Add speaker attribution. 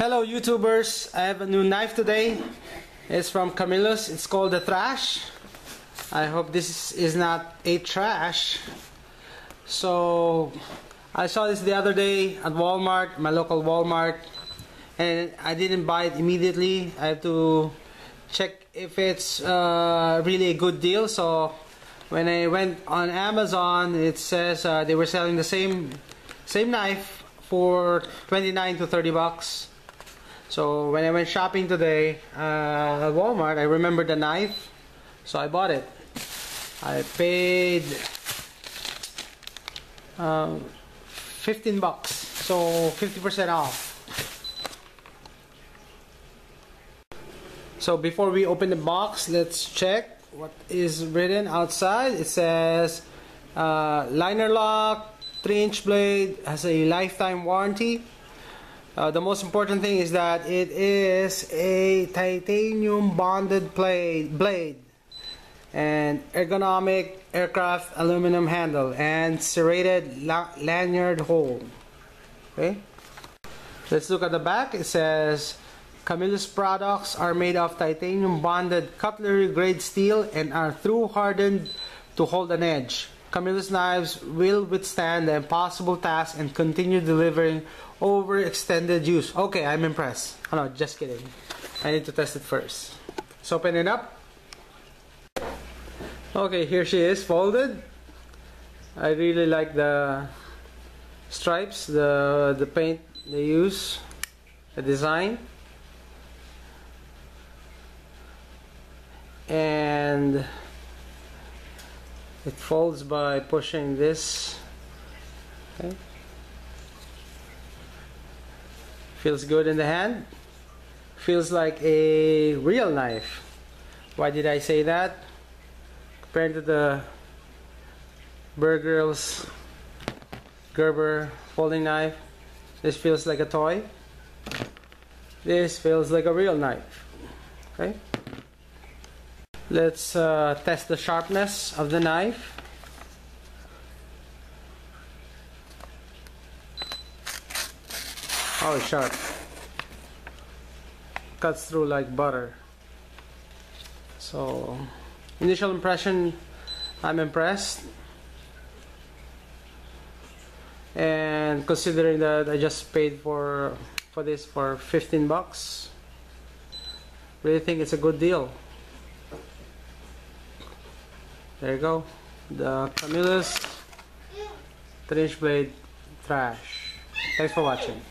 Speaker 1: Hello YouTubers, I have a new knife today. It's from Camillus. It's called the Thrash. I hope this is not a trash. So I saw this the other day at Walmart, my local Walmart, and I didn't buy it immediately. I have to check if it's really a good deal. So when I went on Amazon, it says they were selling the same knife for 29 to 30 bucks. So when I went shopping today at Walmart, I remembered the knife, so I bought it. I paid 15 bucks, so 50% off. So before we open the box, let's check what is written outside. It says liner lock, 3-inch blade, has a lifetime warranty. The most important thing is that it is a titanium bonded blade and ergonomic aircraft aluminum handle and serrated lanyard hole. Okay, let's look at the back. It says Camillus products are made of titanium bonded cutlery grade steel and are through hardened to hold an edge. Camillus knives will withstand the impossible task and continue delivering over extended use. Okay, I'm impressed. Oh no, just kidding. I need to test it first. Let's open it up. Okay, here she is, folded. I really like the stripes, the paint they use, the design. And it folds by pushing this. Okay. Feels good in the hand. Feels like a real knife. Why did I say that? Compared to the Gerber folding knife, this feels like a toy. This feels like a real knife. Okay. Let's test the sharpness of the knife. Oh, it's sharp. Cuts through like butter. So, initial impression, I'm impressed. And considering that I just paid for this for 15 bucks, really think it's a good deal. There you go, the Camillus 3-inch blade Thrash. Thanks for watching.